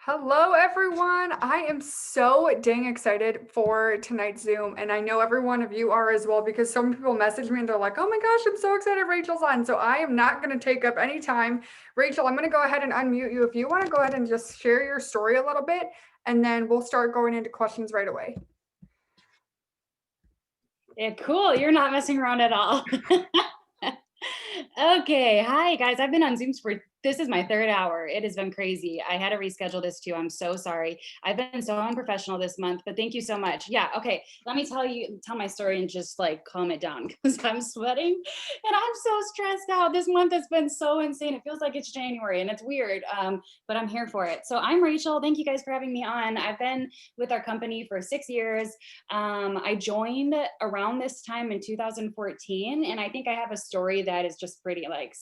Hello, everyone. I am so dang excited for tonight's Zoom, and I know every one of you are as well because so many people message me and they're like, oh my gosh, I'm so excited Rachel's on. So I am not going to take up any time. Rachel, I'm going to go ahead and unmute you if you want to go ahead and just share your story a little bit, and then we'll start going into questions right away. Yeah, cool. You're not messing around at all. Okay. Hi, guys. I've been on Zooms for this is my third hour. It has been crazy. I had to reschedule this too. I'm so sorry. I've been so unprofessional this month, but thank you so much. Yeah. Okay. Let me tell my story and just like calm it down because I'm sweating and I'm so stressed out. This month has been so insane. It feels like it's January and it's weird, but I'm here for it. So I'm Rachel. Thank you guys for having me on. I've been with our company for 6 years. I joined around this time in 2014, and I think I have a story that is just pretty like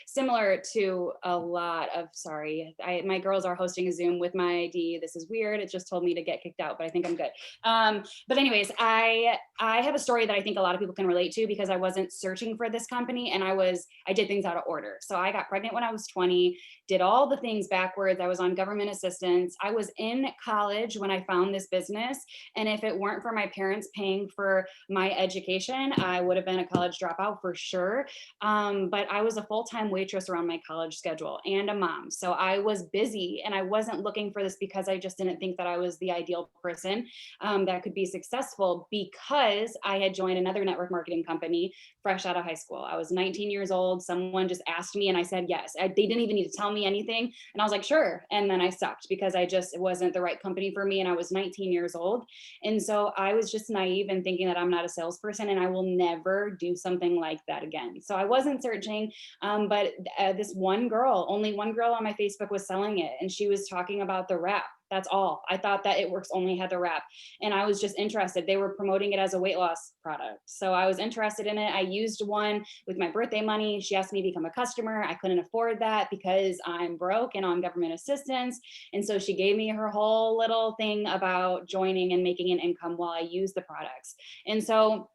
similar to a lot of. Sorry, my girls are hosting a Zoom with my ID. This is weird. It just told me to get kicked out, but I think I'm good. But anyways, I have a story that I think a lot of people can relate to because I wasn't searching for this company, and I did things out of order. So I got pregnant when I was 20, did all the things backwards. I was on government assistance. I was in college when I found this business. And if it weren't for my parents paying for my education, I would have been a college dropout for sure. But I was a full-time waitress around my college schedule and a mom. So I was busy and I wasn't looking for this because I just didn't think that I was the ideal person that could be successful because I had joined another network marketing company fresh out of high school. I was 19 years old. Someone just asked me and I said yes. They didn't even need to tell me anything. And I was like, sure. And then I sucked because it wasn't the right company for me. And I was 19 years old. And so I was just naive and thinking that I'm not a salesperson and I will never do something like that again. So I wasn't searching, but this only one girl on my Facebook was selling it. And she was talking about the wrap. That's all. I thought that It Works only had the wrap. And I was just interested. They were promoting it as a weight loss product. So I was interested in it. I used one with my birthday money. She asked me to become a customer. I couldn't afford that because I'm broke and on government assistance. And so she gave me her whole little thing about joining and making an income while I use the products. And so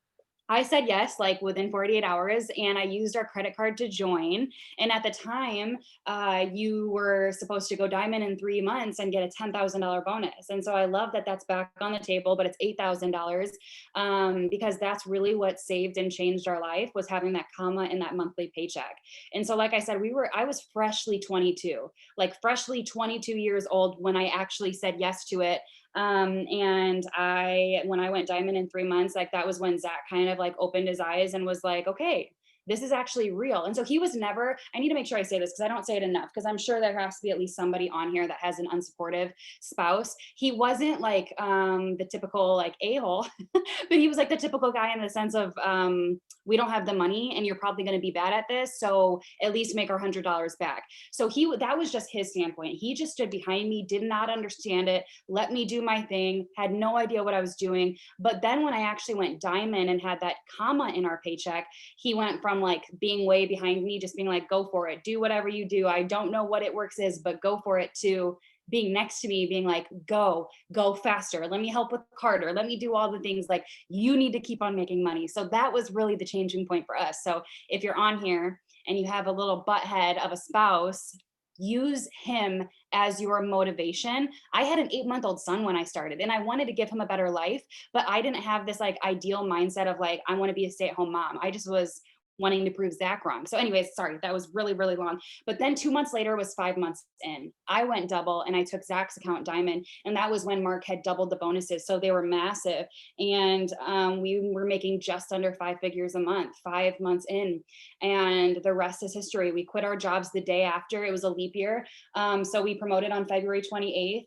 I said yes, like within 48 hours, and I used our credit card to join. And at the time, you were supposed to go diamond in 3 months and get a $10,000 bonus. And so I love that that's back on the table, but it's $8,000 because that's really what saved and changed our life was having that comma in that monthly paycheck. And so, like I said, I was freshly 22, like freshly 22 years old when I actually said yes to it. And when I went diamond in 3 months, like that was when Zach kind of like opened his eyes and was like, okay, this is actually real. And so he was never, I need to make sure I say this because I don't say it enough because I'm sure there has to be at least somebody on here that has an unsupportive spouse. He wasn't like the typical like a-hole, but he was like the typical guy in the sense of we don't have the money and you're probably going to be bad at this. So at least make our $100 back. So that was just his standpoint. He just stood behind me, did not understand it, let me do my thing, had no idea what I was doing. But then when I actually went diamond and had that comma in our paycheck, he went from like being way behind me, just being like, go for it, do whatever you do. I don't know what It Works is, but go for it, to being next to me, being like, go faster. Let me help with Carter. Let me do all the things. Like, you need to keep on making money. So that was really the changing point for us. So if you're on here and you have a little butthead of a spouse, use him as your motivation. I had an 8-month-old son when I started and I wanted to give him a better life, but I didn't have this like ideal mindset of like, I want to be a stay-at-home mom. I just was wanting to prove Zach wrong. So anyways, sorry, that was really, really long. But then 2 months later was 5 months in. I went double and I took Zach's account diamond. And that was when Mark had doubled the bonuses. So they were massive. And we were making just under 5 figures a month, 5 months in. And the rest is history. We quit our jobs the day after. It was a leap year. So we promoted on February 28th.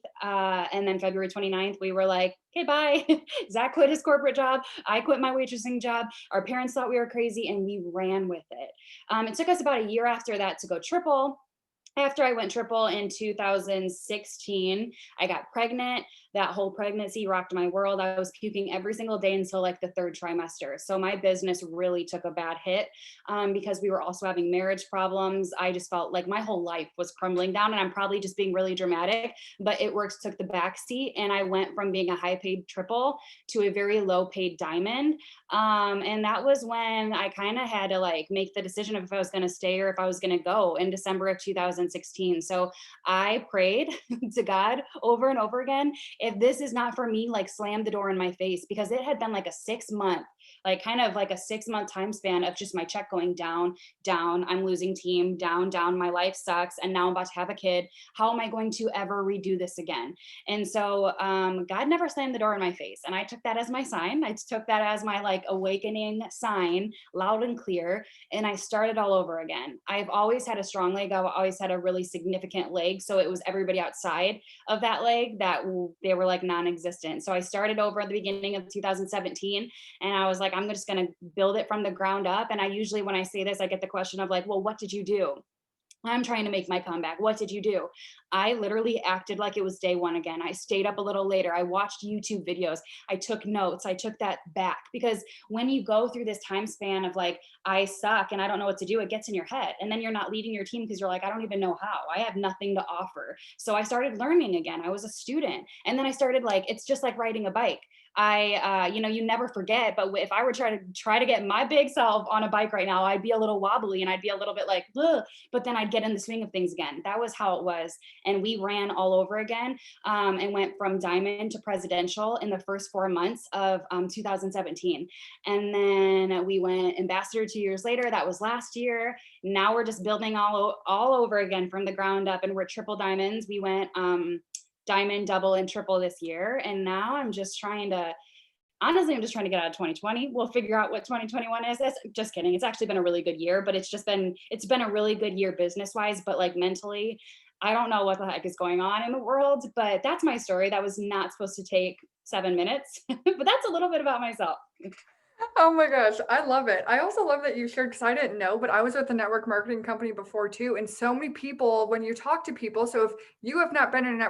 And then February 29th, we were like, okay, bye. Zach quit his corporate job. I quit my waitressing job. Our parents thought we were crazy and we ran with it. It took us about a year after that to go triple. After I went triple in 2016, I got pregnant. That whole pregnancy rocked my world. I was puking every single day until like the third trimester. So my business really took a bad hit because we were also having marriage problems. I just felt like my whole life was crumbling down, and I'm probably just being really dramatic, but It Works took the back seat, and I went from being a high paid triple to a very low paid diamond. And that was when I kind of had to like make the decision of if I was going to stay or if I was going to go in December of 2016. 2016. So I prayed to God over and over again, if this is not for me, like slam the door in my face, because it had been like a 6 month, like kind of like a 6 month time span of just my check going down, down. I'm losing team, down, down. My life sucks. And now I'm about to have a kid. How am I going to ever redo this again? And so God never slammed the door in my face. And I took that as my sign. I took that as my like awakening sign, loud and clear. And I started all over again. I've always had a strong leg. I've always had a really significant leg. So it was everybody outside of that leg that they were like non-existent. So I started over at the beginning of 2017, and I was like, I'm just going to build it from the ground up. And I usually, when I say this, I get the question of like, well, what did you do? I'm trying to make my comeback. What did you do? I literally acted like it was day one again. I stayed up a little later. I watched YouTube videos. I took notes. I took that back, because when you go through this time span of like, I suck and I don't know what to do, it gets in your head. And then you're not leading your team because you're like, I don't even know how. I have nothing to offer. So I started learning again. I was a student. And then I started like, it's just like riding a bike. You never forget, but if I were try to get my big self on a bike right now, I'd be a little wobbly and I'd be a little bit like, ugh, but then I'd get in the swing of things again. That was how it was. And we ran all over again, and went from diamond to presidential in the first 4 months of 2017. And then we went ambassador 2 years later. That was last year. Now we're just building all over again from the ground up, and we're triple diamonds. We went diamond, double, and triple this year. And now I'm just trying to, honestly, I'm just trying to get out of 2020. We'll figure out what 2021 is. Just kidding. It's actually been a really good year, but it's been a really good year business wise, but like mentally, I don't know what the heck is going on in the world, but that's my story. That was not supposed to take 7 minutes, but that's a little bit about myself. Oh my gosh, I love it. I also love that you shared, because I didn't know, but I was with a network marketing company before too. And so many people, when you talk to people, so if you have not been in a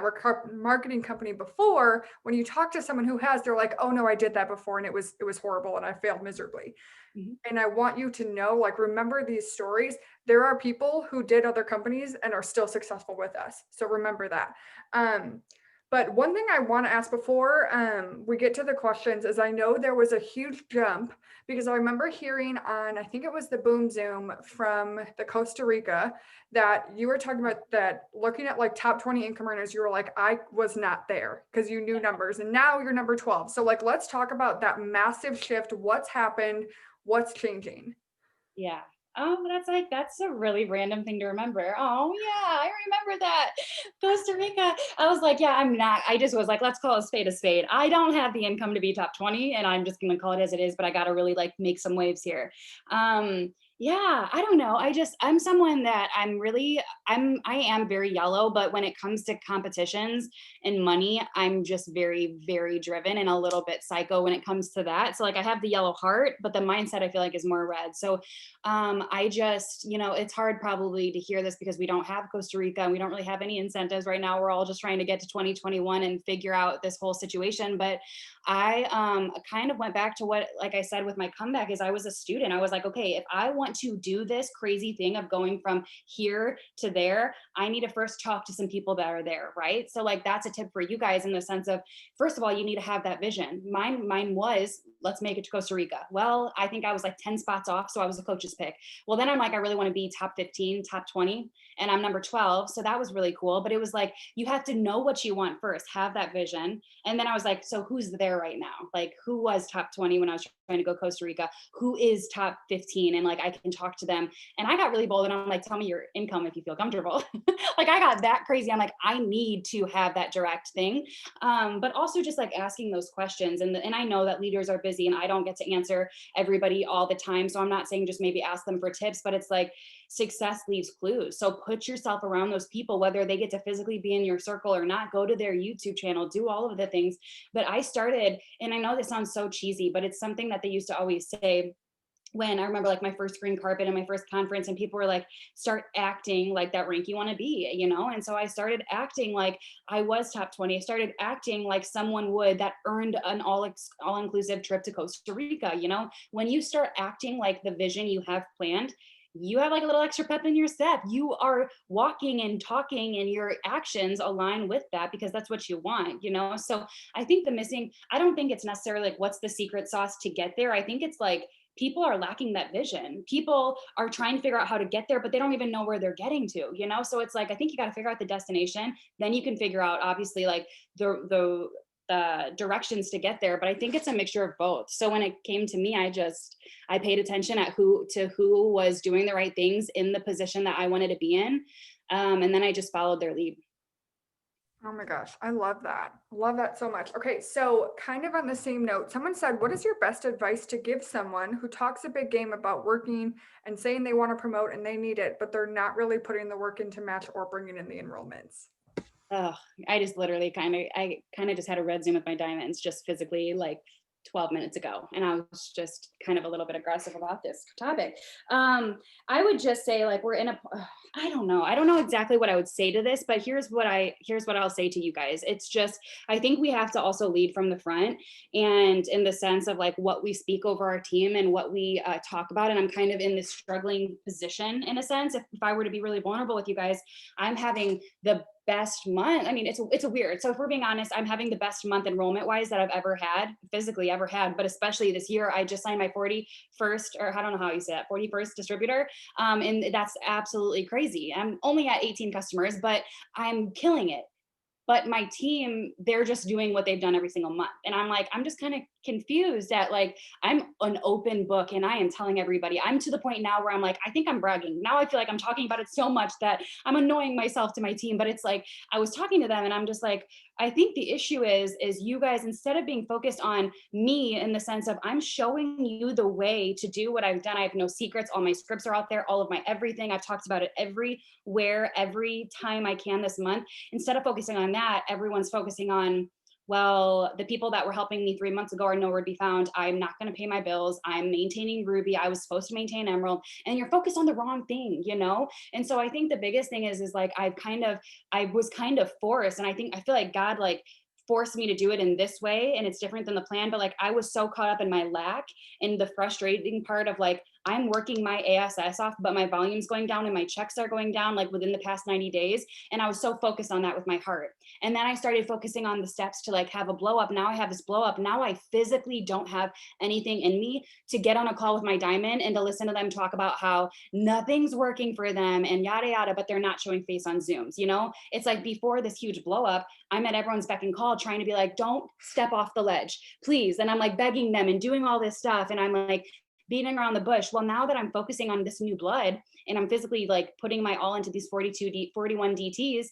marketing company before, when you talk to someone who has, they're like, oh no, I did that before and it was horrible and I failed miserably. Mhm. And I want you to know, like, remember these stories. There are people who did other companies and are still successful with us. So remember that. Um, but one thing I want to ask before we get to the questions is, I know there was a huge jump, because I remember hearing on, I think it was the Boom Zoom from the Costa Rica, that you were talking about that looking at like top 20 income earners, you were like, I was not there because you knew numbers, and now you're number 12. So like, let's talk about that massive shift. What's happened? What's changing? Yeah. Oh, that's a really random thing to remember. Oh, yeah, I remember that. Costa Rica. I was like, yeah, I just was like, let's call a spade a spade. I don't have the income to be top 20, and I'm just gonna call it as it is, but I gotta really like make some waves here. Yeah, I don't know. I'm someone that I am very yellow, but when it comes to competitions and money, I'm just very, very driven and a little bit psycho when it comes to that. So like I have the yellow heart, but the mindset I feel like is more red. So I just, it's hard probably to hear this because we don't have Costa Rica and we don't really have any incentives right now. We're all just trying to get to 2021 and figure out this whole situation. But I kind of went back to what, like I said, with my comeback, is I was a student. I was like, okay, if I want to do this crazy thing of going from here to there, I need to first talk to some people that are there, right? So like that's a tip for you guys in the sense of, first of all, you need to have that vision. Mine was, let's make it to Costa Rica. Well, I think I was like 10 spots off, so I was a coach's pick. Well, then I'm like, I really want to be top 15, top 20, and I'm number 12. So that was really cool. But it was like, you have to know what you want first, have that vision. And then I was like, so who's there right now? Like, who was top 20 when I was trying to go Costa Rica? Who is top 15? And like, I can talk to them. And I got really bold and I'm like, tell me your income if you feel comfortable. Like, I got that crazy. I'm like, I need to have that direct thing. But also just like asking those questions. And I know that leaders are busy and I don't get to answer everybody all the time. So I'm not saying just maybe ask them for tips, but it's like, success leaves clues. So put yourself around those people, whether they get to physically be in your circle or not. Go to their YouTube channel, do all of the things. But I started, and I know this sounds so cheesy, but it's something that they used to always say when I remember like my first green carpet and my first conference, and people were like, start acting like that rank you want to be, And so I started acting like I was top 20. I started acting like someone would that earned an all-inclusive trip to Costa Rica. When you start acting like the vision you have planned, you have like a little extra pep in your step. You are walking and talking and your actions align with that because that's what you want. So I think I don't think it's necessarily like, what's the secret sauce to get there? I think it's like, people are lacking that vision. People are trying to figure out how to get there, but they don't even know where they're getting to, you know? So it's like, I think you got to figure out the destination. Then you can figure out, obviously, like the directions to get there. But I think it's a mixture of both. So when it came to me, I paid attention at who was doing the right things in the position that I wanted to be in. And then I just followed their lead. Oh my gosh, I love that. Love that so much. Okay, so kind of on the same note, someone said, what is your best advice to give someone who talks a big game about working and saying they want to promote and they need it, but they're not really putting the work in to match or bringing in the enrollments? Oh, I kind of just had a red Zoom with my diamonds just physically like 12 minutes ago. And I was just kind of a little bit aggressive about this topic. I would just say like we're in a, I don't know. I don't know exactly what I would say to this, but here's what I'll say to you guys. It's just, I think we have to also lead from the front, and in the sense of like what we speak over our team and what we talk about. And I'm kind of in this struggling position in a sense. If I were to be really vulnerable with you guys, I'm having the best month. I mean, it's a weird. So if we're being honest, I'm having the best month enrollment wise that I've ever had, physically ever had, but especially this year, I just signed my 41st, or I don't know how you say that, 41st distributor. And that's absolutely crazy. I'm only at 18 customers, but I'm killing it. But my team, they're just doing what they've done every single month. And I'm like, I'm just kind of confused at like, I'm an open book and I am telling everybody. I'm to the point now where I'm like, I think I'm bragging. Now I feel like I'm talking about it so much that I'm annoying myself to my team. But it's like, I was talking to them and I'm just like, I think the issue is you guys, instead of being focused on me in the sense of I'm showing you the way to do what I've done. I have no secrets. All my scripts are out there, all of my everything. I've talked about it everywhere, every time I can this month. Instead of focusing on that, everyone's focusing on, well, the people that were helping me 3 months ago are nowhere to be found. I'm not going to pay my bills. I'm maintaining Ruby. I was supposed to maintain Emerald, and you're focused on the wrong thing, you know? And so I think the biggest thing is like, I was kind of forced. And I feel like God, like, forced me to do it in this way, and it's different than the plan. But like, I was so caught up in my lack and the frustrating part of like, I'm working my ass off, but my volume's going down and my checks are going down like within the past 90 days. And I was so focused on that with my heart. And then I started focusing on the steps to like have a blow up. Now I have this blow up. Now I physically don't have anything in me to get on a call with my diamond and to listen to them talk about how nothing's working for them and yada yada, but they're not showing face on Zooms. You know, it's like before this huge blow up, I'm at everyone's beck and call trying to be like, don't step off the ledge, please. And I'm like begging them and doing all this stuff. And I'm like, beating around the bush. Well, now that I'm focusing on this new blood and I'm physically like putting my all into these 41 DTs,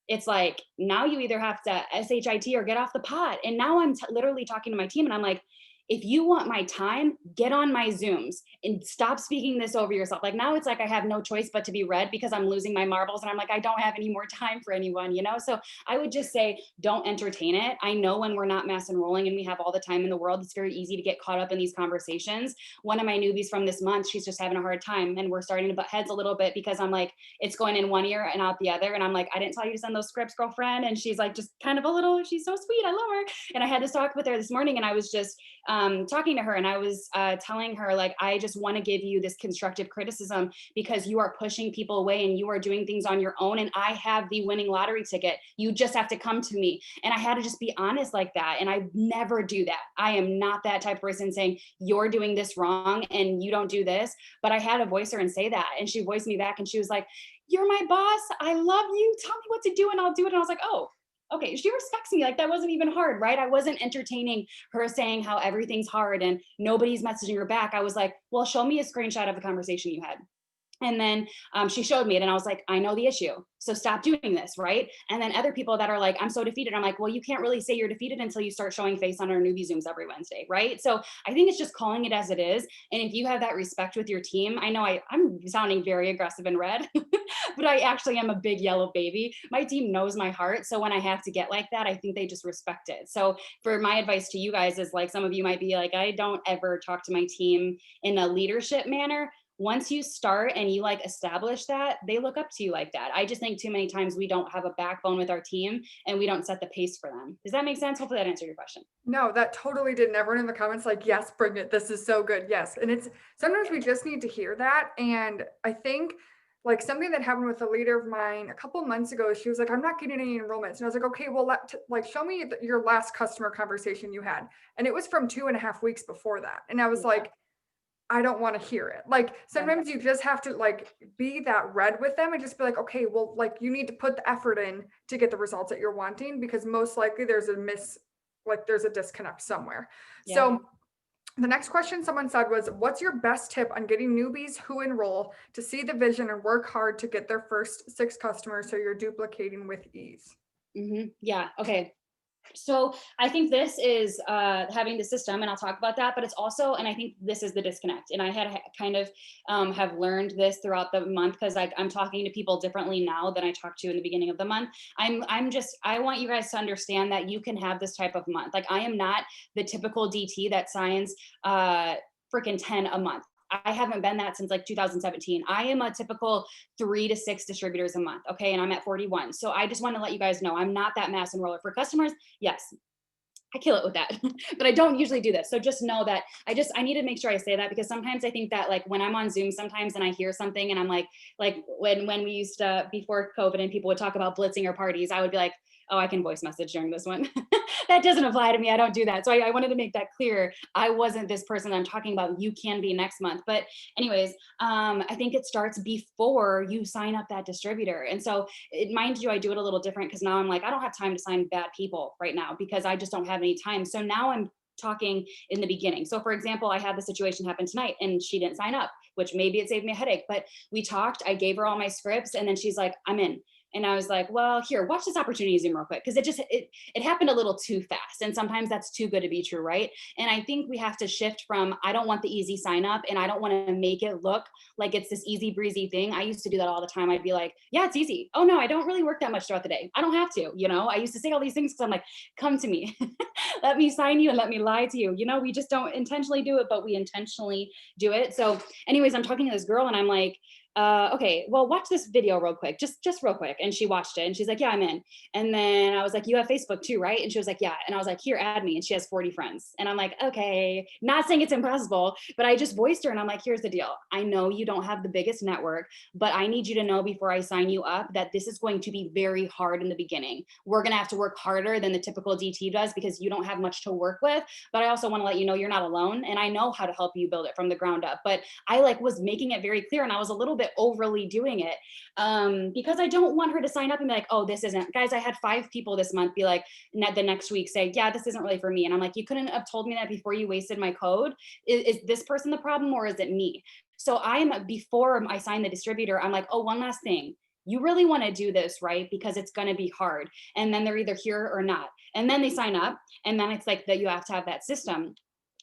it's like now you either have to SHIT or get off the pot. And now I'm literally talking to my team and I'm like, if you want my time, get on my Zooms and stop speaking this over yourself. Like now it's like I have no choice but to be read because I'm losing my marbles and I'm like, I don't have any more time for anyone, you know? So I would just say, don't entertain it. I know when we're not mass enrolling and we have all the time in the world, it's very easy to get caught up in these conversations. One of my newbies from this month, she's just having a hard time and we're starting to butt heads a little bit because I'm like, it's going in one ear and out the other. And I'm like, I didn't tell you to send those scripts, girlfriend. And she's like, just kind of a little, she's so sweet. I love her. And I had this talk with her this morning and I was just, talking to her and I was telling her like, I just want to give you this constructive criticism because you are pushing people away and you are doing things on your own. And I have the winning lottery ticket. You just have to come to me. And I had to just be honest like that. And I never do that. I am not that type of person saying you're doing this wrong and you don't do this. But I had to voice her and say that. And she voiced me back and she was like, you're my boss. I love you. Tell me what to do and I'll do it. And I was like, oh, okay, she respects me. Like that wasn't even hard, right? I wasn't entertaining her saying how everything's hard and nobody's messaging her back. I was like, well, show me a screenshot of the conversation you had. And then she showed me it and I was like, I know the issue. So stop doing this, right? And then other people that are like, I'm so defeated. I'm like, well, you can't really say you're defeated until you start showing face on our newbie Zooms every Wednesday, right? So I think it's just calling it as it is. And if you have that respect with your team, I know I'm sounding very aggressive and red, but I actually am a big yellow baby. My team knows my heart. So when I have to get like that, I think they just respect it. So for my advice to you guys is like, some of you might be like, I don't ever talk to my team in a leadership manner. Once you start and you like establish that, they look up to you like that. I just think too many times we don't have a backbone with our team and we don't set the pace for them. Does that make sense? Hopefully that answered your question. No, that totally did. And everyone in the comments like, yes, bring it. This is so good. Yes. And it's sometimes we just need to hear that. And I think like something that happened with a leader of mine a couple months ago, she was like, I'm not getting any enrollments. And I was like, okay, well, like show me your last customer conversation you had. And it was from 2.5 weeks before that. And I was Yeah. like, I don't want to hear it. Like Yeah. sometimes you just have to like be that red with them and just be like, okay, well, like you need to put the effort in to get the results that you're wanting because most likely there's a disconnect somewhere. Yeah. So the next question someone said was, what's your best tip on getting newbies who enroll to see the vision and work hard to get their first 6 customers so you're duplicating with ease? Yeah. Okay. So I think this is having the system, and I'll talk about that. But it's also, and I think this is the disconnect. And I had kind of have learned this throughout the month because I'm talking to people differently now than I talked to in the beginning of the month. I want you guys to understand that you can have this type of month. Like I am not the typical DT that signs freaking 10 a month. I haven't been that since like 2017. I am a typical 3 to 6 distributors a month. Okay. And I'm at 41. So I just want to let you guys know I'm not that mass enroller for customers. Yes, I kill it with that, but I don't usually do this. So just know that I need to make sure I say that because sometimes I think that like when I'm on Zoom sometimes and I hear something and I'm like when we used to, before COVID and people would talk about blitzing or parties, I would be like, oh, I can voice message during this one. That doesn't apply to me. I don't do that. So I wanted to make that clear. I wasn't this person I'm talking about. You can be next month. But anyways, I think it starts before you sign up that distributor. And so mind you, I do it a little different because now I'm like, I don't have time to sign bad people right now because I just don't have any time. So now I'm talking in the beginning. So for example, I had the situation happen tonight and she didn't sign up, which maybe it saved me a headache, but we talked, I gave her all my scripts and then she's like, I'm in. And I was like, well, here, watch this opportunity Zoom real quick. Cause it happened a little too fast. And sometimes that's too good to be true. Right. And I think we have to shift from, I don't want the easy sign up and I don't want to make it look like it's this easy breezy thing. I used to do that all the time. I'd be like, yeah, it's easy. Oh no, I don't really work that much throughout the day. I don't have to, I used to say all these things because I'm like, come to me, let me sign you and let me lie to you. We just don't intentionally do it, but we intentionally do it. So anyways, I'm talking to this girl and I'm like, okay, well, watch this video real quick, just real quick. And she watched it and she's like, yeah, I'm in. And then I was like, you have Facebook too, right? And she was like, yeah. And I was like, here, add me. And she has 40 friends. And I'm like, okay, not saying it's impossible, but I just voiced her and I'm like, here's the deal. I know you don't have the biggest network, but I need you to know before I sign you up that this is going to be very hard in the beginning. We're going to have to work harder than the typical DT does because you don't have much to work with. But I also want to let you know you're not alone. And I know how to help you build it from the ground up. But I was making it very clear and I was a little bit overly doing it because I don't want her to sign up and be like, oh, this isn't. Guys, I had 5 people this month be like, the next week say, yeah, this isn't really for me. And I'm like, you couldn't have told me that before you wasted my code. Is this person the problem or is it me? So before I sign the distributor, I'm like, oh, one last thing. You really want to do this, right? Because it's going to be hard. And then they're either here or not. And then they sign up. And then it's like that you have to have that system.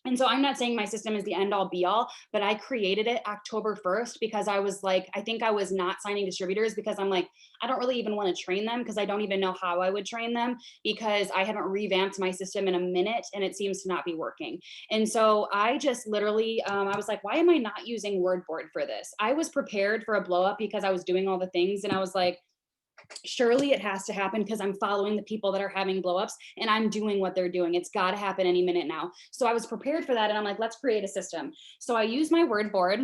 And so I'm not saying my system is the end all be all, but I created it October 1st because I was like, I think I was not signing distributors because I'm like, I don't really even want to train them because I don't even know how I would train them because I haven't revamped my system in a minute and it seems to not be working. And so I just literally, I was like, why am I not using WordBoard for this? I was prepared for a blow up because I was doing all the things and I was like, surely it has to happen because I'm following the people that are having blowups and I'm doing what they're doing. It's got to happen any minute now. So I was prepared for that. And I'm like, let's create a system. So I used my word board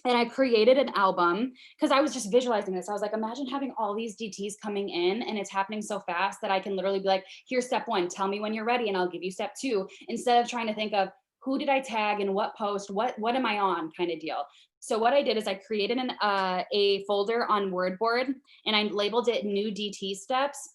and I created an album because I was just visualizing this. I was like, imagine having all these DTs coming in and it's happening so fast that I can literally be like, here's step 1, tell me when you're ready and I'll give you step 2, instead of trying to think of who did I tag and what post, what am I on kind of deal. So what I did is I created a folder on WordBoard and I labeled it new DT steps.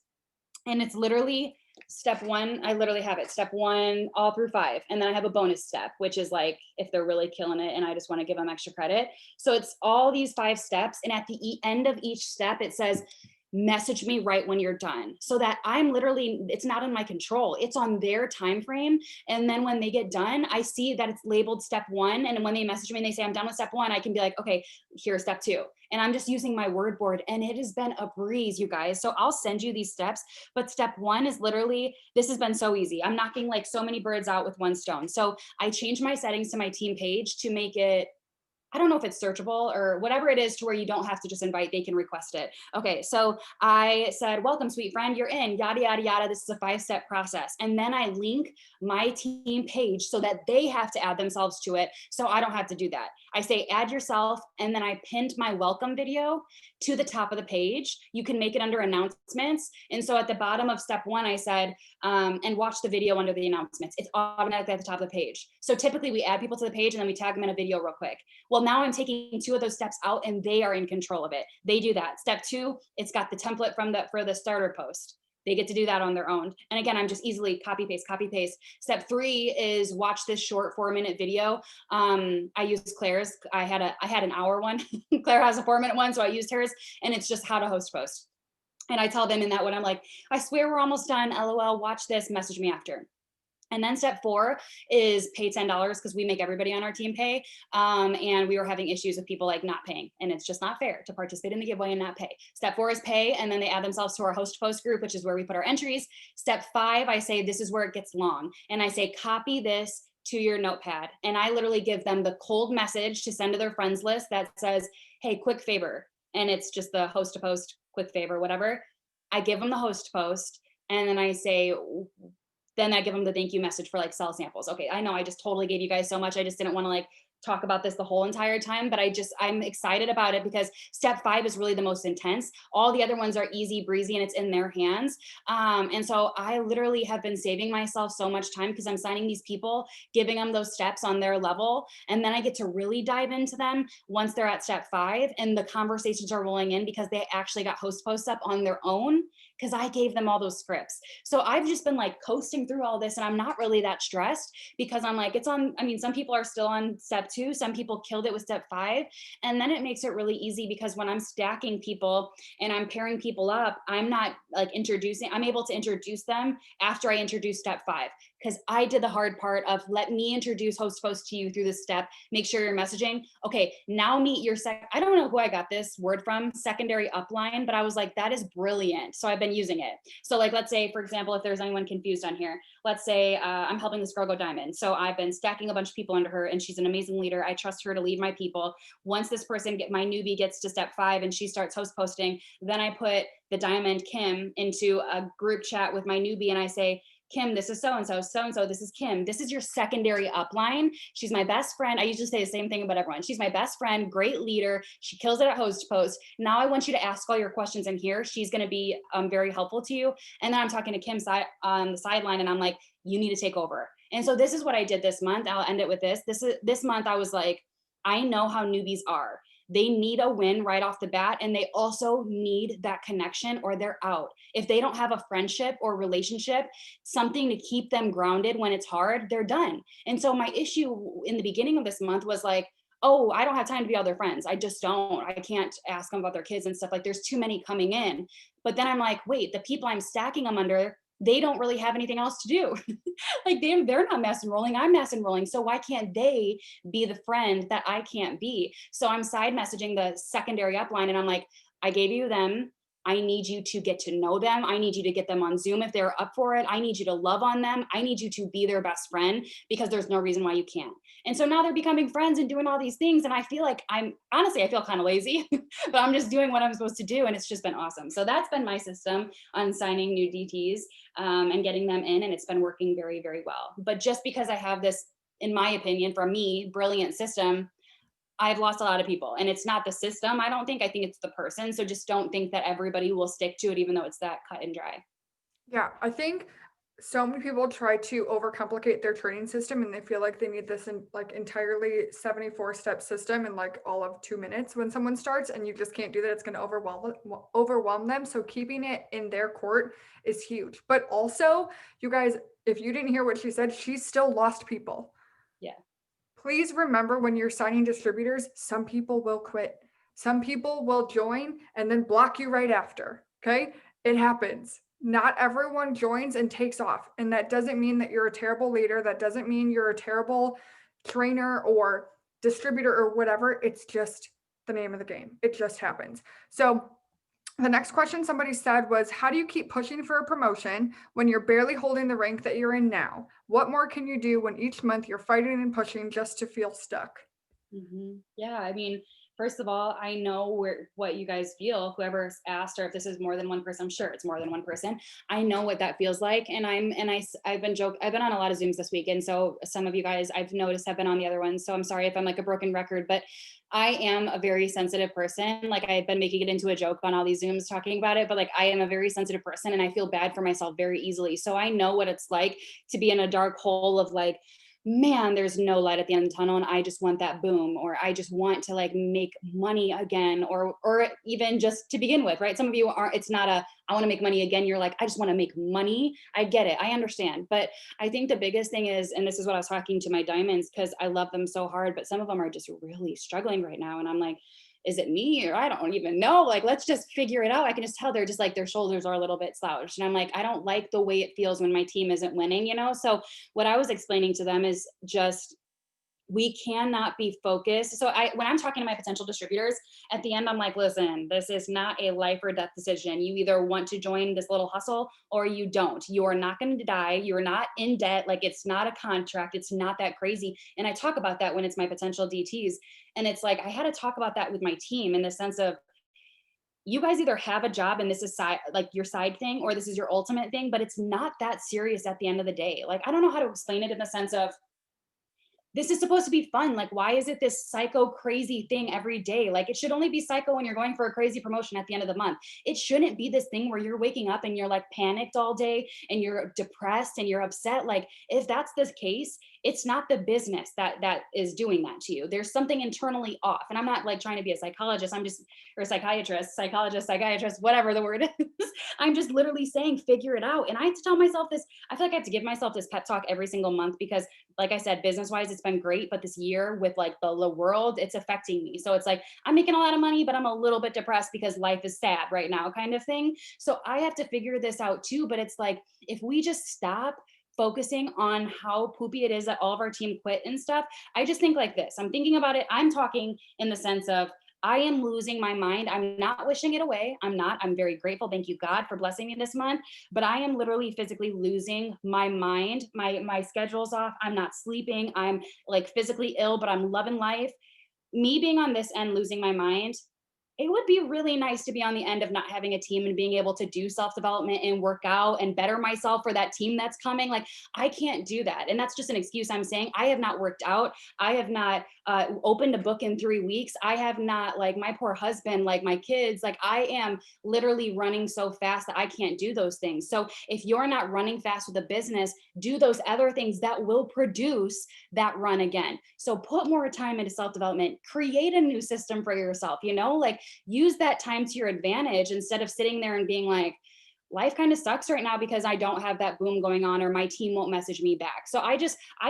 And it's literally step 1. I literally have it step 1 all through 5. And then I have a bonus step, which is like, if they're really killing it and I just want to give them extra credit. So it's all these 5 steps. And at the end of each step, it says, message me right when you're done, so that I'm literally, it's not in my control, it's on their time frame. And then when they get done, I see that it's labeled step 1, and when they message me and they say I'm done with step 1, I can be like, okay, here's step 2. And I'm just using my word board and it has been a breeze, you guys. So I'll send you these steps, but step 1 is literally, this has been so easy. I'm knocking like so many birds out with one stone. So I changed my settings to my team page to make it I don't know if it's searchable or whatever it is to where you don't have to just invite, they can request it. Okay, so I said, welcome, sweet friend, you're in, yada, yada, yada. This is a 5-step process. And then I link my team page so that they have to add themselves to it. So I don't have to do that. I say, add yourself. And then I pinned my welcome video to the top of the page. You can make it under announcements. And so at the bottom of step 1, I said, and watch the video under the announcements. It's automatically at the top of the page. So typically we add people to the page and then we tag them in a video real quick. Well, now I'm taking 2 of those steps out and they are in control of it. They do that. Step 2, it's got the template for the starter post. They get to do that on their own. And again, I'm just easily copy paste, copy paste. Step 3 is watch this short 4-minute video. I used Claire's. I had an hour one. Claire has a 4-minute one, so I used hers, and it's just how to host post. And I tell them in that one, I'm like, I swear we're almost done. LOL, watch this, message me after. And then step 4 is pay $10 because we make everybody on our team pay. And we were having issues with people like not paying. And it's just not fair to participate in the giveaway and not pay. Step 4 is pay. And then they add themselves to our host post group, which is where we put our entries. Step 5, I say, this is where it gets long. And I say, copy this to your notepad. And I literally give them the cold message to send to their friends list that says, hey, quick favor. And it's just the host to post, quick favor, whatever. I give them the host post. And then I say, then I give them the thank you message for like sell samples. Okay, I know I just totally gave you guys so much. I just didn't want to like talk about this the whole entire time, but I'm excited about it because step 5 is really the most intense. All the other ones are easy breezy and it's in their hands. And so I literally have been saving myself so much time because I'm signing these people, giving them those steps on their level. And then I get to really dive into them once they're at step 5 and the conversations are rolling in because they actually got host posts up on their own because I gave them all those scripts. So I've just been like coasting through all this and I'm not really that stressed because I'm like, some people are still on step 2, some people killed it with step 5. And then it makes it really easy because when I'm stacking people and I'm pairing people up, I'm not like I'm able to introduce them after I introduce step 5 because I did the hard part of let me introduce host post to you through this step, make sure you're messaging. Okay, now meet your I don't know who I got this word from, secondary upline, but I was like, that is brilliant. So I've been using it. So like, let's say, for example, if there's anyone confused on here, let's say I'm helping this girl go diamond. So I've been stacking a bunch of people under her and she's an amazing leader. I trust her to lead my people. Once this my newbie gets to step 5 and she starts host posting, then I put the diamond Kim into a group chat with my newbie and I say, Kim, this is so-and-so, so-and-so, this is Kim. This is your secondary upline. She's my best friend. I usually say the same thing about everyone. She's my best friend, great leader. She kills it at host post. Now I want you to ask all your questions in here. She's gonna be very helpful to you. And then I'm talking to Kim on the sideline and I'm like, you need to take over. And so this is what I did this month. I'll end it with this. This month I was like, I know how newbies are. They need a win right off the bat, and they also need that connection or they're out. If they don't have a friendship or relationship, something to keep them grounded when it's hard, they're done. And so my issue in the beginning of this month was like, oh, I don't have time to be all their friends. I just don't. I can't ask them about their kids and stuff. Like there's too many coming in. But then I'm like, wait, the people I'm stacking them under, they don't really have anything else to do. Like they're not mass enrolling, I'm mass enrolling. So why can't they be the friend that I can't be? So I'm side messaging the secondary upline and I'm like, I gave you them. I need you to get to know them. I need you to get them on Zoom if they're up for it. I need you to love on them. I need you to be their best friend because there's no reason why you can't. And so now they're becoming friends and doing all these things. And I feel like I feel kind of lazy, but I'm just doing what I'm supposed to do. And it's just been awesome. So that's been my system on signing new DTs and getting them in. And it's been working very, very well. But just because I have this, in my opinion, for me, brilliant system, I've lost a lot of people and it's not the system. I think it's the person. So just don't think that everybody will stick to it, even though it's that cut and dry. Yeah, I think so many people try to overcomplicate their training system and they feel like they need this entirely 74-step system in like all of 2 minutes when someone starts, and you just can't do that. It's going to overwhelm them. So keeping it in their court is huge. But also, you guys, if you didn't hear what she said, she still lost people. Yeah. Please remember when you're signing distributors, some people will quit. Some people will join and then block you right after. Okay. It happens. Not everyone joins and takes off. And that doesn't mean that you're a terrible leader. That doesn't mean you're a terrible trainer or distributor or whatever. It's just the name of the game. It just happens. So the next question somebody said was, how do you keep pushing for a promotion when you're barely holding the rank that you're in now? What more can you do when each month you're fighting and pushing just to feel stuck? Yeah, I mean, first of all, I know what you guys feel. Whoever's asked, or if this is more than one person, I'm sure it's more than one person. I know what that feels like, and I've been on a lot of Zooms this week, and so some of you guys I've noticed have been on the other ones. So I'm sorry if I'm like a broken record, but I am a very sensitive person. Like I've been making it into a joke on all these Zooms talking about it, but like I am a very sensitive person, and I feel bad for myself very easily. So I know what it's like to be in a dark hole of like, man, there's no light at the end of the tunnel and I just want that boom, or I just want to like make money again, or even just to begin with, right? Some of you are, it's not a I want to make money again. You're like, I just want to make money. I get it. I understand. But I think the biggest thing is, and this is what I was talking to my diamonds, because I love them so hard, but some of them are just really struggling right now. And I'm like, is it me, or I don't even know, like let's just figure it out. I can just tell they're just like their shoulders are a little bit slouched, and I'm like, I don't like the way it feels when my team isn't winning, you know. So what I was explaining to them is just, we cannot be focused. So when I'm talking to my potential distributors at the end, I'm like, listen, this is not a life or death decision. You either want to join this little hustle or you don't. You are not going to die. You're not in debt. Like it's not a contract. It's not that crazy. And I talk about that when it's my potential DTs. And it's like, I had to talk about that with my team in the sense of, you guys either have a job and this is side, like your side thing, or this is your ultimate thing, but it's not that serious at the end of the day. Like, I don't know how to explain it in the sense of, this is supposed to be fun. Like, why is it this psycho crazy thing every day? Like, it should only be psycho when you're going for a crazy promotion at the end of the month. It shouldn't be this thing where you're waking up and you're like panicked all day and you're depressed and you're upset. Like, if that's the case, it's not the business that is doing that to you. There's something internally off. And I'm not like trying to be a psychologist. I'm just, or a psychiatrist, whatever the word is. I'm just literally saying, figure it out. And I have to tell myself this. I feel like I have to give myself this pep talk every single month because, like I said, business wise, it's been great. But this year with like the world, it's affecting me. So it's like, I'm making a lot of money, but I'm a little bit depressed because life is sad right now, kind of thing. So I have to figure this out too. But it's like, if we just stop focusing on how poopy it is that all of our team quit and stuff, I just think like this. I'm thinking about it. I'm talking in the sense of, I am losing my mind. I'm not wishing it away. I'm not. I'm very grateful. Thank you, God, for blessing me this month. But I am literally physically losing my mind. My schedule's off. I'm not sleeping. I'm like physically ill, but I'm loving life. Me being on this end, losing my mind, it would be really nice to be on the end of not having a team and being able to do self development and work out and better myself for that team that's coming. Like, I can't do that. And that's just an excuse. I'm saying I have not worked out. I have not opened a book in 3 weeks. I have not, like, my poor husband, like my kids, like, I am literally running so fast that I can't do those things. So if you're not running fast with a business, do those other things that will produce that run again. So put more time into self development, create a new system for yourself, you know, like, use that time to your advantage instead of sitting there and being like, life kind of sucks right now because I don't have that boom going on or my team won't message me back. So I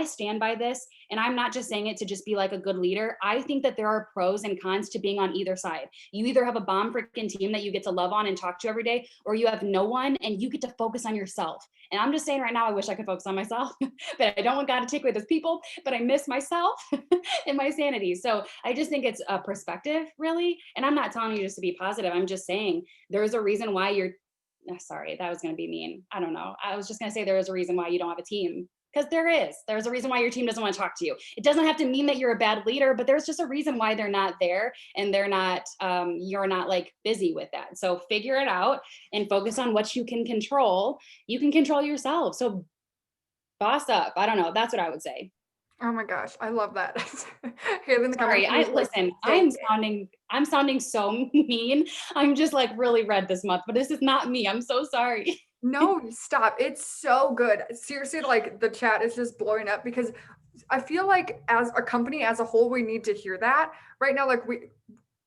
stand by this, and I'm not just saying it to just be like a good leader. I think that there are pros and cons to being on either side. You either have a bomb freaking team that you get to love on and talk to every day, or you have no one and you get to focus on yourself. And I'm just saying right now, I wish I could focus on myself, but I don't want God to take away those people, but I miss myself and my sanity. So I just think it's a perspective, really. And I'm not telling you just to be positive. I'm just saying there's a reason why you're, sorry, that was going to be mean. I don't know. I was just going to say there is a reason why you don't have a team, because there is. There's a reason why your team doesn't want to talk to you. It doesn't have to mean that you're a bad leader, but there's just a reason why they're not there, and they're not, you're not like busy with that. So figure it out and focus on what you can control. You can control yourself. So boss up. I don't know. That's what I would say. Oh my gosh, I love that. Haley in the comments, Sorry, she was I like, listen, so I'm sounding so mean. I'm just like really red this month, but this is not me. I'm so sorry. no, stop. It's so good. Seriously, like the chat is just blowing up because I feel like as a company as a whole, we need to hear that right now. Like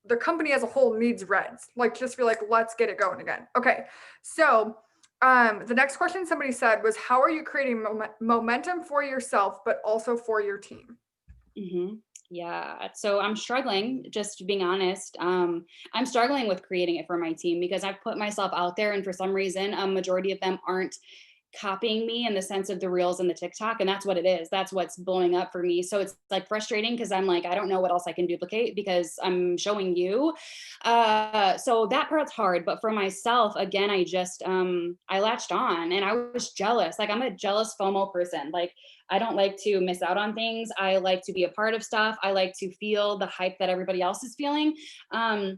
the company as a whole needs reds. Like just be like, let's get it going again. Okay. So the next question somebody said was, how are you creating momentum for yourself, but also for your team? hmm Yeah. So I'm struggling, just being honest. I'm struggling with creating it for my team because I've put myself out there, and for some reason, a majority of them aren't copying me in the sense of the reels and the TikTok. And that's what it is. That's what's blowing up for me. So it's like frustrating because I'm like, I don't know what else I can duplicate because I'm showing you. So that part's hard. But for myself, again, I latched on and I was jealous. Like I'm a jealous FOMO person. Like I don't like to miss out on things. I like to be a part of stuff. I like to feel the hype that everybody else is feeling. Um,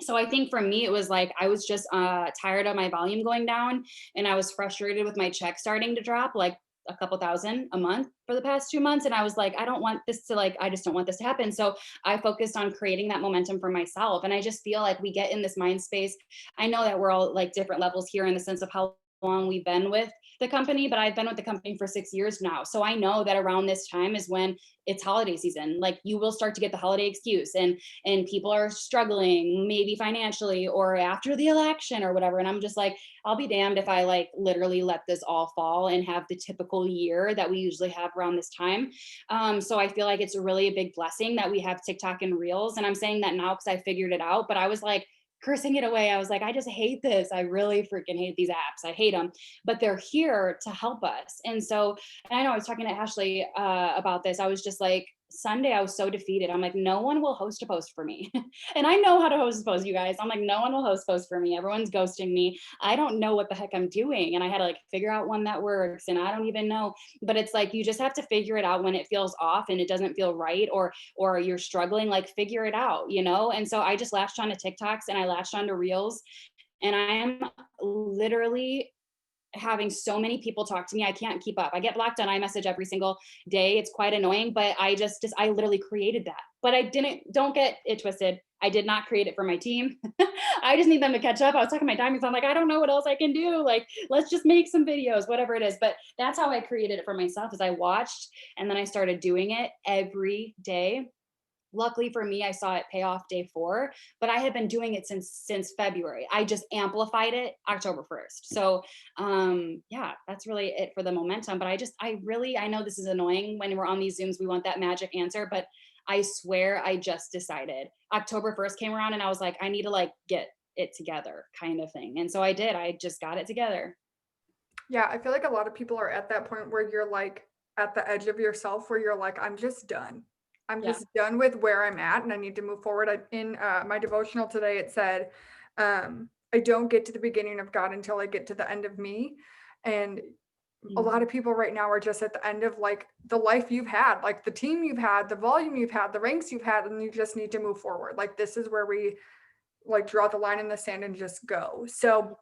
so I think for me, it was like I was just tired of my volume going down, and I was frustrated with my check starting to drop like a couple thousand a month for the past 2 months. And I was like, I don't want this to I just don't want this to happen. So I focused on creating that momentum for myself. And I just feel like we get in this mind space. I know that we're all like different levels here in the sense of how long we've been with the company, but I've been with the company for 6 years now. So I know that around this time is when it's holiday season. Like you will start to get the holiday excuse, and people are struggling maybe financially or after the election or whatever. And I'm just like, I'll be damned if I like literally let this all fall and have the typical year that we usually have around this time. So I feel like it's really a big blessing that we have TikTok and Reels. And I'm saying that now because I figured it out, but I was like cursing it away. I was like, I just hate this. I really freaking hate these apps. I hate them, but they're here to help us. And so, and I know I was talking to Ashley about this. I was just like, Sunday, I was so defeated. I'm like, no one will host a post for me. And I know how to host a post, you guys. I'm like, no one will host post for me. Everyone's ghosting me. I don't know what the heck I'm doing. And I had to like figure out one that works. And I don't even know. But it's like you just have to figure it out when it feels off and it doesn't feel right, or you're struggling, like figure it out, you know? And so I just latched onto TikToks and I latched onto Reels. And I am literally having so many people talk to me. I can't keep up. I get blocked on iMessage every single day. It's quite annoying, but I literally created that. But don't get it twisted. I did not create it for my team. I just need them to catch up. I was talking to my diamonds. I'm like, I don't know what else I can do. Like, let's just make some videos, whatever it is. But that's how I created it for myself, is I watched and then I started doing it every day. Luckily for me, I saw it pay off day 4, but I had been doing it since February. I just amplified it October 1st. So yeah, that's really it for the momentum. But I know this is annoying when we're on these Zooms, we want that magic answer, but I swear I just decided. October 1st came around and I was like, I need to like get it together kind of thing. And so I did. I just got it together. Yeah, I feel like a lot of people are at that point where you're like at the edge of yourself where you're like, I'm just done. I'm Yeah. just done with where I'm at and I need to move forward. In my devotional today, it said, I don't get to the beginning of God until I get to the end of me. And a lot Mhm. of people right now are just at the end of like the life you've had, like the team you've had, the volume you've had, the ranks you've had, and you just need to move forward. Like this is where we like draw the line in the sand and just go. So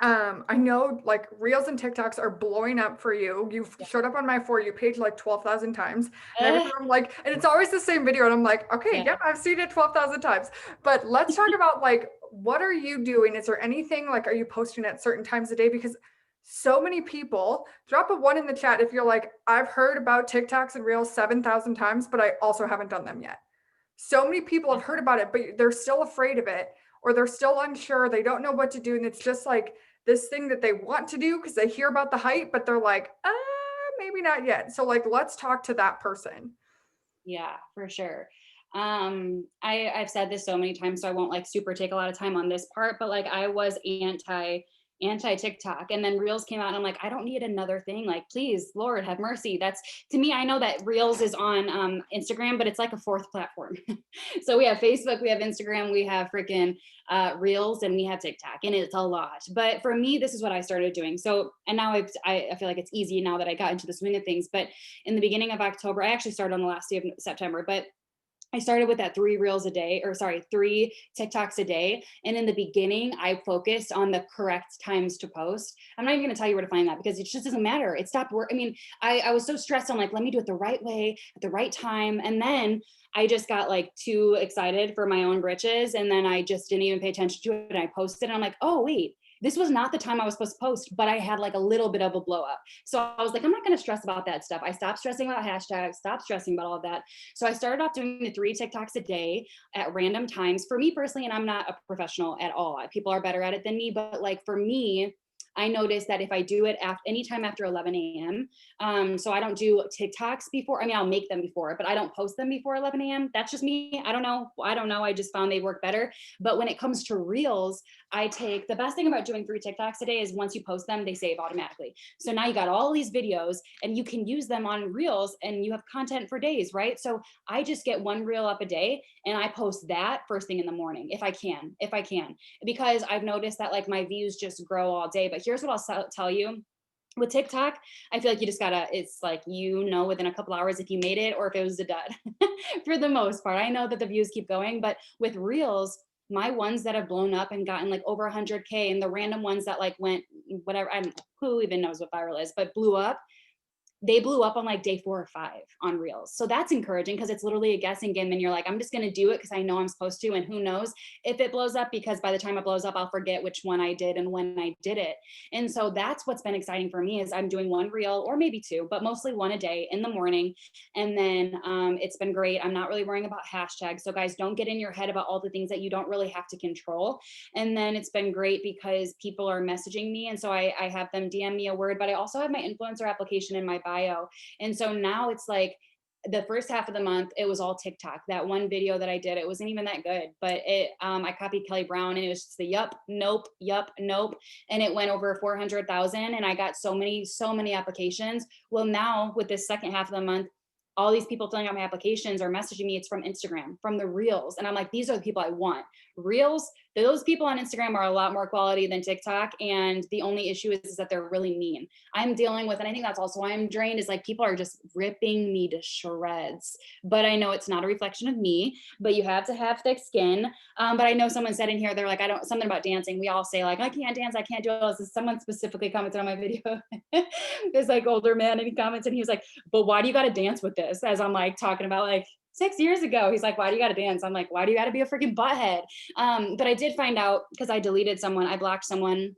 I know like Reels and TikToks are blowing up for you. You've Yeah. showed up on my For You page like 12,000 times. And every Eh, time I'm like, and it's always the same video. And I'm like, okay, yeah. yep, I've seen it 12,000 times. But let's talk about like, what are you doing? Is there anything like, are you posting at certain times a day? Because so many people drop a 1 in the chat if you're like, I've heard about TikToks and Reels 7,000 times, but I also haven't done them yet. So many people have heard about it, but they're still afraid of it or they're still unsure. They don't know what to do. And it's just like this thing that they want to do because they hear about the hype, but they're like, maybe not yet. So, like, let's talk to that person. Yeah, for sure. I've said this so many times, so I won't like super take a lot of time on this part, but like I was anti TikTok, and then Reels came out and I'm like, I don't need another thing. Like, please, Lord, have mercy. That's, to me, I know that Reels is on Instagram, but it's like a fourth platform. So we have Facebook, we have Instagram, we have freaking Reels, and we have TikTok, and it's a lot. But for me, this is what I started doing. So, and now I feel like it's easy now that I got into the swing of things. But in the beginning of October, I actually started on the last day of September, but I started with that 3 Reels a day, or sorry, 3 TikToks a day. And in the beginning, I focused on the correct times to post. I'm not even going to tell you where to find that because it just doesn't matter. It stopped work. I mean, I was so stressed on like, let me do it the right way at the right time. And then I just got like too excited for my own britches. And then I just didn't even pay attention to it. And I posted and I'm like, oh, wait, this was not the time I was supposed to post, but I had like a little bit of a blow up. So I was like, I'm not going to stress about that stuff. I stopped stressing about hashtags, stopped stressing about all of that. So I started off doing the 3 TikToks a day at random times for me personally. And I'm not a professional at all. People are better at it than me. But like for me, I noticed that if I do it anytime after 11 a.m., so I don't do TikToks before. I mean, I'll make them before, but I don't post them before 11 a.m. That's just me. I don't know. I don't know. I just found they work better. But when it comes to reels, I take the best thing about doing 3 TikToks a day is once you post them, they save automatically. So now you got all these videos and you can use them on reels and you have content for days, right? So I just get one reel up a day and I post that first thing in the morning if I can, because I've noticed that like my views just grow all day. But here's what I'll tell you with TikTok, I feel like you just gotta, it's like, within a couple hours if you made it or if it was a dud for the most part. I know that the views keep going, but with Reels, my ones that have blown up and gotten like over 100K and the random ones that like went whatever, I don't, who even knows what viral is, but blew up, they blew up on like day 4 or 5 on reels. So that's encouraging because it's literally a guessing game. And you're like, I'm just going to do it because I know I'm supposed to. And who knows if it blows up, because by the time it blows up, I'll forget which one I did and when I did it. And so that's what's been exciting for me is I'm doing one reel or maybe 2, but mostly one a day in the morning. And then it's been great. I'm not really worrying about hashtags. So guys, don't get in your head about all the things that you don't really have to control. And then it's been great because people are messaging me. And so I have them DM me a word, but I also have my influencer application in my bio. And so now it's like the first half of the month, it was all TikTok. That one video that I did, it wasn't even that good, but I copied Kelly Brown and it was just the yup, nope, and it went over 400,000, and I got so many applications. Well, now with this second half of the month, all these people filling out my applications are messaging me. It's from Instagram, from the reels, and I'm like, these are the people I want. Reels, those people on Instagram are a lot more quality than TikTok, and the only issue is that they're really mean. I'm dealing with, and I think that's also why I'm drained, is like people are just ripping me to shreds. But I know it's not a reflection of me, but you have to have thick skin. But I know someone said in here, they're like, I don't, something about dancing. We all say like, I can't dance, I can't do all this. Someone specifically commented on my video. This like older man, and he comments and he was like, but why do you got to dance with this? As I'm like talking about like 6 years ago, he's like, why do you got to dance? I'm like, why do you got to be a freaking butthead? But I did find out, because I deleted someone, I blocked someone.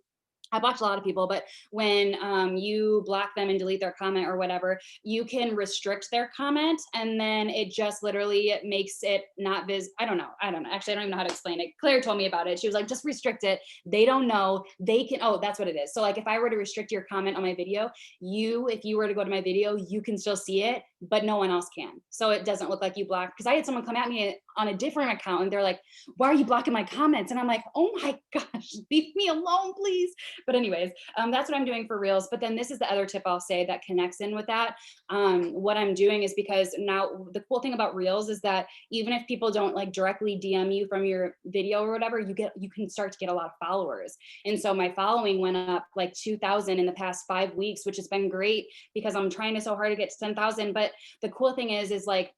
I blocked a lot of people, but when you block them and delete their comment or whatever, you can restrict their comment, and then it just literally makes it not I don't know. Actually, I don't even know how to explain it. Claire told me about it. She was like, just restrict it. They don't know. They can, oh, that's what it is. So like if I were to restrict your comment on my video, if you were to go to my video, you can still see it, but no one else can. So it doesn't look like you blocked. Because I had someone come at me on a different account and they're like, why are you blocking my comments? And I'm like, oh my gosh, leave me alone, please. But anyways, that's what I'm doing for reels. But then this is the other tip I'll say that connects in with that. What I'm doing is, because now the cool thing about reels is that even if people don't like directly DM you from your video or whatever, you can start to get a lot of followers. And so my following went up like 2,000 in the past 5 weeks, which has been great because I'm trying so hard to get to 10,000. But the cool thing is like,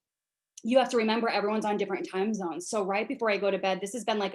you have to remember everyone's on different time zones. So right before I go to bed, this has been like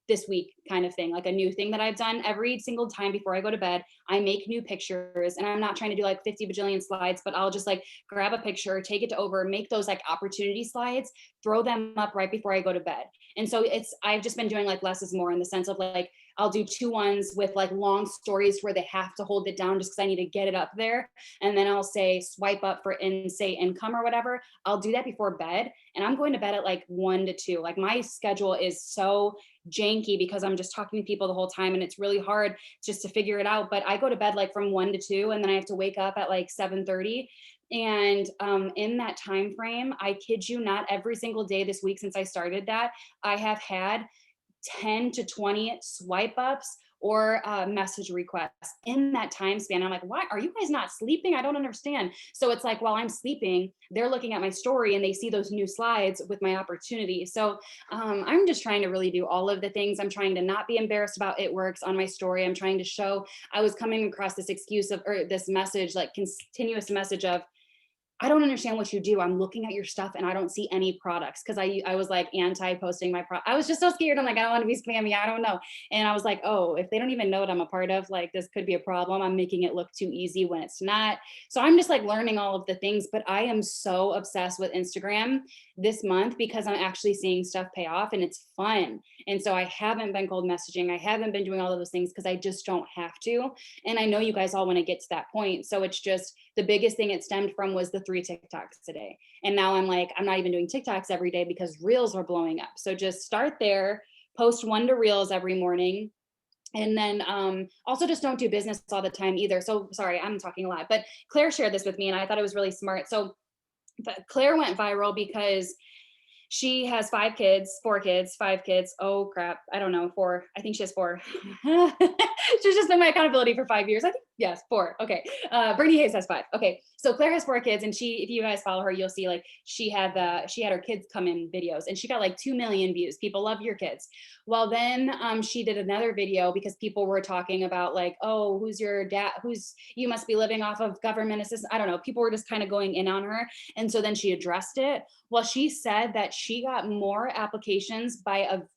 this week kind of thing, like a new thing that I've done. Every single time before I go to bed, I make new pictures, and I'm not trying to do like 50 bajillion slides, but I'll just like grab a picture, take it to over, make those like opportunity slides, throw them up right before I go to bed. And so I've just been doing like less is more, in the sense of like, I'll do 2 ones with like long stories where they have to hold it down just because I need to get it up there. And then I'll say swipe up for say income or whatever. I'll do that before bed. And I'm going to bed at like 1 to 2. Like my schedule is so janky because I'm just talking to people the whole time, and it's really hard just to figure it out. But I go to bed like from 1 to 2, and then I have to wake up at like 7:30. And in that time frame, I kid you not, every single day this week since I started that, I have had 10 to 20 swipe ups or message requests in that time span. I'm like, why are you guys not sleeping? I don't understand. So it's like, while I'm sleeping, they're looking at my story and they see those new slides with my opportunity. So I'm just trying to really do all of the things. I'm trying to not be embarrassed about it works on my story. I'm trying to show, I was coming across this excuse of, or this message, like continuous message of, I don't understand what you do. I'm looking at your stuff and I don't see any products, because I was like anti-posting my I was just so scared. I'm like, I don't want to be spammy. I don't know. And I was like, oh, if they don't even know what I'm a part of, like this could be a problem. I'm making it look too easy when it's not. So I'm just like learning all of the things, but I am so obsessed with Instagram this month because I'm actually seeing stuff pay off and it's fun. And so I haven't been cold messaging. I haven't been doing all of those things because I just don't have to. And I know you guys all want to get to that point. So it's just, the biggest thing it stemmed from was the 3 TikToks a day. And now I'm like, I'm not even doing TikToks every day because reels are blowing up. So just start there, post 1 to reels every morning. And then also just don't do business all the time either. So sorry, I'm talking a lot, but Claire shared this with me and I thought it was really smart. So Claire went viral because she has 5 kids, 4 kids, 5 kids. Oh crap. I don't know. 4. I think she has 4. She's just been my accountability for 5 years. I think, yes, 4. Okay. Brittany Hayes has 5. Okay. So Claire has 4 kids and she, if you guys follow her, you'll see like she had her kids come in videos and she got like 2 million views. People love your kids. Well, then she did another video because people were talking about like, oh, who's your dad? You must be living off of government assistance. I don't know. People were just kind of going in on her. And so then she addressed it. Well, she said that she got more applications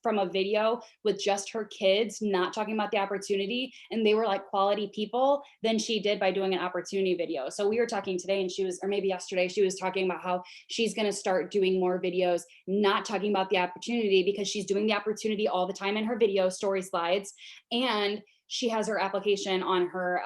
from a video with just her kids, not talking about the opportunity, and they were like quality people, than she did by doing an opportunity video. So we were talking today, and or maybe yesterday, she was talking about how she's going to start doing more videos, not talking about the opportunity because she's doing the opportunity all the time in her video story slides, and she has her application on her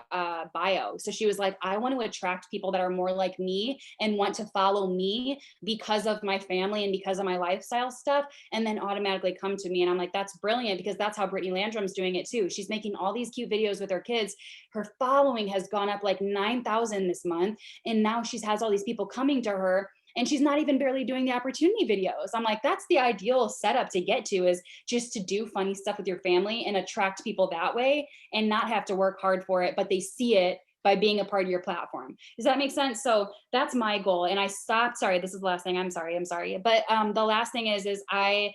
bio. So she was like, I want to attract people that are more like me and want to follow me because of my family and because of my lifestyle stuff, and then automatically come to me. And I'm like, that's brilliant, because that's how Brittany Landrum's doing it too. She's making all these cute videos with her kids. Her following has gone up like 9,000 this month. And now she has all these people coming to her, and she's not even barely doing the opportunity videos. I'm like, that's the ideal setup to get to, is just to do funny stuff with your family and attract people that way and not have to work hard for it, but they see it by being a part of your platform. Does that make sense? So that's my goal. And I stopped, sorry, this is the last thing. I'm sorry. But the last thing is I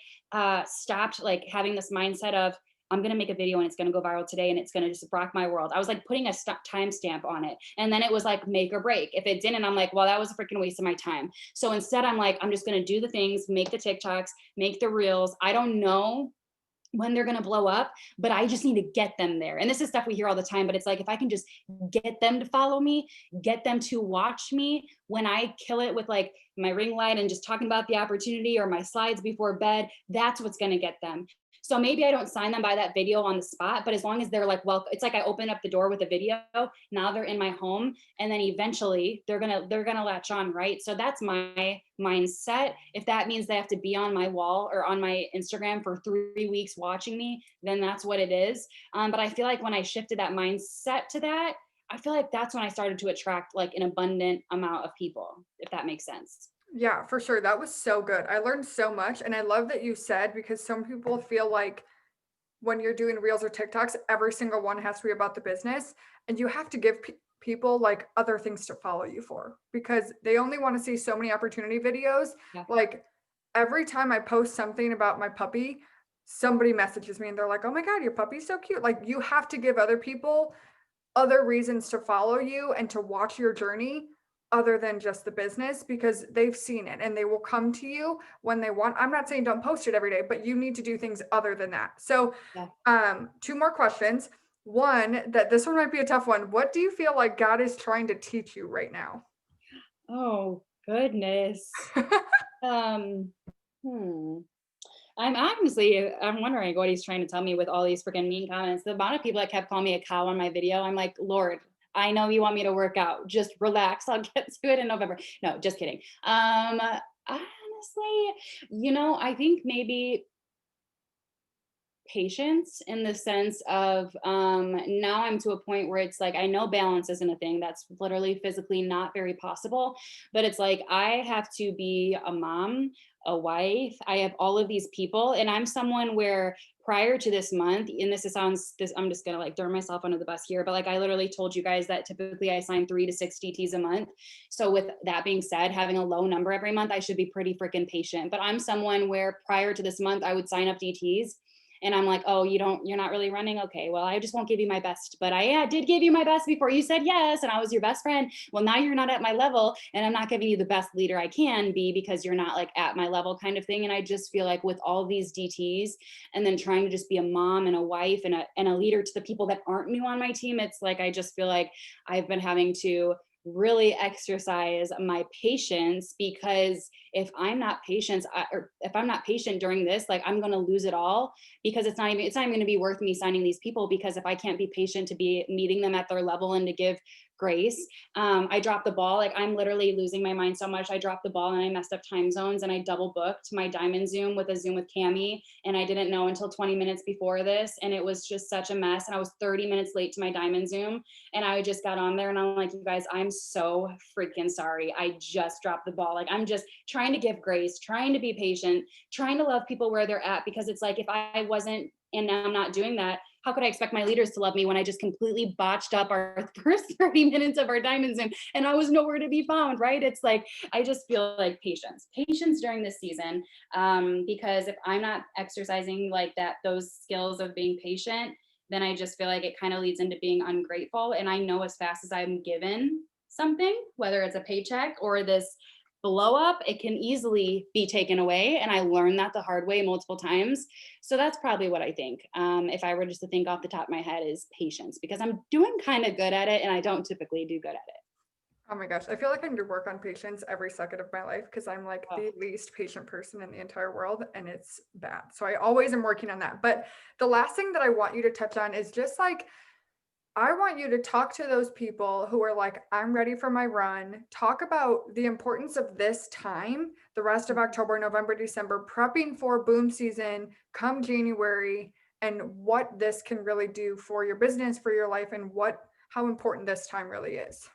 stopped like having this mindset of, I'm going to make a video and it's going to go viral today and it's going to just rock my world. I was like putting a timestamp on it. And then it was like make or break. If it didn't, I'm like, well, that was a freaking waste of my time. So instead I'm like, I'm just going to do the things, make the TikToks, make the reels. I don't know when they're going to blow up, but I just need to get them there. And this is stuff we hear all the time, but it's like, if I can just get them to follow me, get them to watch me when I kill it with like my ring light and just talking about the opportunity, or my slides before bed, that's what's going to get them. So maybe I don't sign them by that video on the spot, but as long as they're like, well, it's like I open up the door with a video. Now they're in my home, and then eventually they're gonna latch on, right? So that's my mindset. If that means they have to be on my wall or on my Instagram for 3 weeks watching me, then that's what it is. But I feel like when I shifted that mindset to that, I feel like that's when I started to attract like an abundant amount of people, if that makes sense. Yeah, for sure. That was so good. I learned so much. And I love that you said, because some people feel like when you're doing reels or TikToks, every single one has to be about the business. And you have to give people like other things to follow you for, because they only want to see so many opportunity videos. Yeah. Like every time I post something about my puppy, somebody messages me and they're like, oh my God, your puppy's so cute. Like you have to give other people other reasons to follow you and to watch your journey other than just the business, because they've seen it and they will come to you when they want. I'm not saying don't post it every day, but you need to do things other than that. So, Yeah. 2 more questions. One, that this one might be a tough one. What do you feel like God is trying to teach you right now? Oh goodness. Um, hmm. I'm wondering what he's trying to tell me with all these freaking mean comments. The amount of people that kept calling me a cow on my video, I'm like, Lord, I know you want me to work out. Just relax. I'll get to it in November. No, just kidding. Honestly, I think maybe patience, in the sense of now I'm to a point where it's like I know balance isn't a thing. That's literally physically not very possible, but it's like I have to be a mom, a wife. I have all of these people, and I'm someone where prior to this month, and I'm just gonna like throw myself under the bus here, but like I literally told you guys that typically I sign 3 to 6 DTs a month. So with that being said, having a low number every month, I should be pretty freaking patient. But I'm someone where prior to this month I would sign up DTs, and I'm like, oh, you're not really running. Okay, well, I just won't give you my best, but I did give you my best before you said yes, and I was your best friend. Well, now you're not at my level, and I'm not giving you the best leader I can be because you're not like at my level, kind of thing. And I just feel like with all these DTs, and then trying to just be a mom and a wife and a leader to the people that aren't new on my team, it's like I just feel like I've been having to really exercise my patience, because if I'm not patient, or if I'm not patient during this, like I'm going to lose it all, because it's not even going to be worth me signing these people, because if I can't be patient to be meeting them at their level and to give grace. I dropped the ball. Like I'm literally losing my mind so much. I dropped the ball and I messed up time zones and I double booked my diamond Zoom with a Zoom with Cami. And I didn't know until 20 minutes before this. And it was just such a mess. And I was 30 minutes late to my diamond Zoom. And I just got on there and I'm like, you guys, I'm so freaking sorry. I just dropped the ball. Like I'm just trying to give grace, trying to be patient, trying to love people where they're at. Because it's like, if I wasn't, and now I'm not doing that, how could I expect my leaders to love me when I just completely botched up our first 30 minutes of our diamond Zoom and I was nowhere to be found, right? It's like, I just feel like patience during this season. Because if I'm not exercising like that, those skills of being patient, then I just feel like it kind of leads into being ungrateful. And I know as fast as I'm given something, whether it's a paycheck or this blow up, it can easily be taken away. And I learned that the hard way multiple times. So that's probably what I think. If I were just to think off the top of my head, is patience, because I'm doing kind of good at it and I don't typically do good at it. Oh my gosh, I feel like I need to work on patience every second of my life because I'm like Oh. the least patient person in the entire world and it's bad. So I always am working on that. But the last thing that I want you to touch on is just like, I want you to talk to those people who are like, I'm ready for my run. Talk about the importance of this time, the rest of October, November, December, prepping for boom season come January, and what this can really do for your business, for your life, and how important this time really is.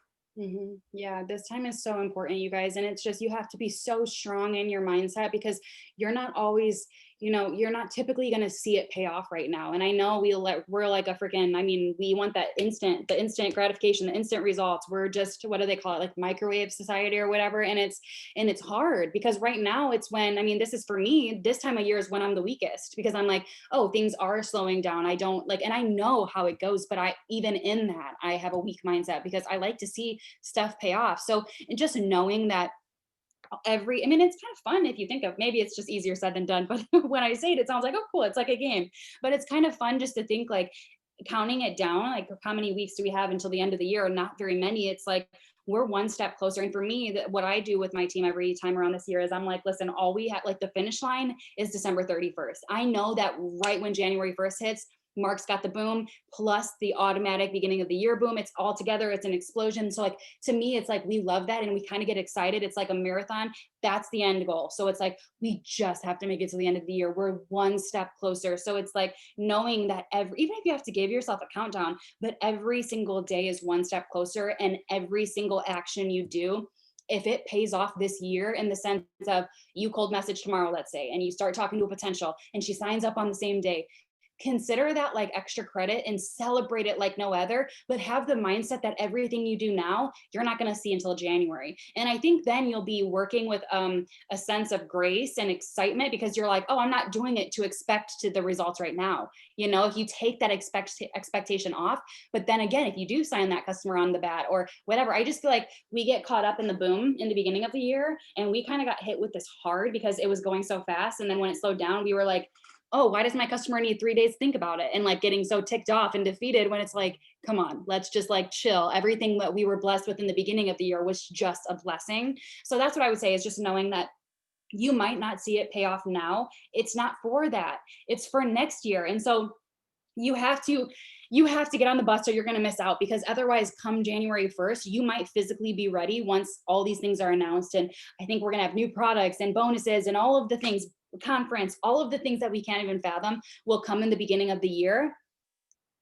Yeah, this time is so important, you guys. And it's just, you have to be so strong in your mindset because you're not always, you're not typically going to see it pay off right now. And I know we're like a freaking, I mean, we want the instant gratification, the instant results. We're just, what do they call it? Like microwave society or whatever. And it's hard because right now it's when, I mean, this is for me, this time of year is when I'm the weakest because I'm like, oh, things are slowing down. I don't like, and I know how it goes, but even in that, I have a weak mindset because I like to see stuff pay off. So, and just knowing that I mean, it's kind of fun if you think of, maybe it's just easier said than done, but when I say it, it sounds like, oh, cool. It's like a game, but it's kind of fun just to think like counting it down, like how many weeks do we have until the end of the year? Not very many. It's like, we're one step closer. And for me, what I do with my team every time around this year is I'm like, listen, all we have, like the finish line is December 31st. I know that right when January 1st hits, Mark's got the boom plus the automatic beginning of the year boom. It's all together. It's an explosion. So like, to me, it's like, we love that. And we kind of get excited. It's like a marathon. That's the end goal. So it's like, we just have to make it to the end of the year. We're one step closer. So it's like knowing that even if you have to give yourself a countdown, but every single day is one step closer, and every single action you do, if it pays off this year, in the sense of you cold message tomorrow, let's say, and you start talking to a potential and she signs up on the same day, consider that like extra credit and celebrate it like no other, but have the mindset that everything you do now, you're not going to see until January. And I think then you'll be working with a sense of grace and excitement because you're like, oh, I'm not doing it to expect to the results right now. If you take that expectation off, but then again, if you do sign that customer on the bat or whatever, I just feel like we get caught up in the boom in the beginning of the year and we kind of got hit with this hard because it was going so fast. And then when it slowed down, we were like, oh, why does my customer need 3 days to think about it? And like getting so ticked off and defeated when it's like, come on, let's just like chill. Everything that we were blessed with in the beginning of the year was just a blessing. So that's what I would say, is just knowing that you might not see it pay off now. It's not for that. It's for next year. And so you have to get on the bus or you're going to miss out, because otherwise come January 1st, you might physically be ready once all these things are announced. And I think we're going to have new products and bonuses and all of the things, conference, all of the things that we can't even fathom will come in the beginning of the year.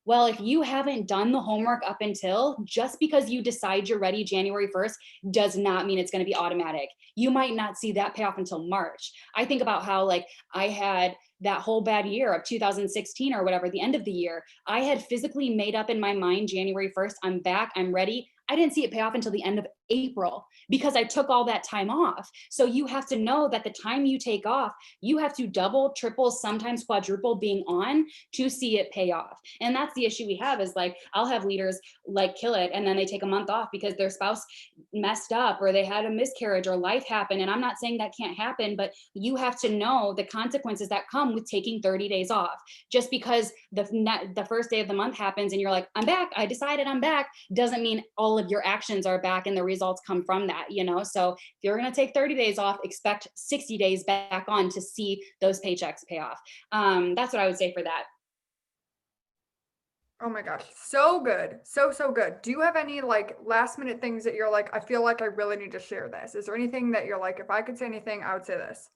Well, if you haven't done the homework up until, just because you decide you're ready January 1st does not mean it's going to be automatic. You might not see that payoff until March. I think about how like I had that whole bad year of 2016 or whatever, the end of the year, I had physically made up in my mind January 1st, I'm back, I'm ready. I didn't see it pay off until the end of April because I took all that time off. So you have to know that the time you take off, you have to double, triple, sometimes quadruple being on to see it pay off. And that's the issue we have, is like, I'll have leaders like kill it and then they take a month off because their spouse messed up or they had a miscarriage or life happened. And I'm not saying that can't happen, but you have to know the consequences that come with taking 30 days off. Just because the first day of the month happens and you're like, I'm back, I decided I'm back, doesn't mean all of your actions are back and the results come from that, So if you're going to take 30 days off, expect 60 days back on to see those paychecks pay off. That's what I would say for that. Oh my gosh, so good. So, so good. Do you have any like last minute things that you're like, I feel like I really need to share this? Is there anything that you're like, if I could say anything, I would say this?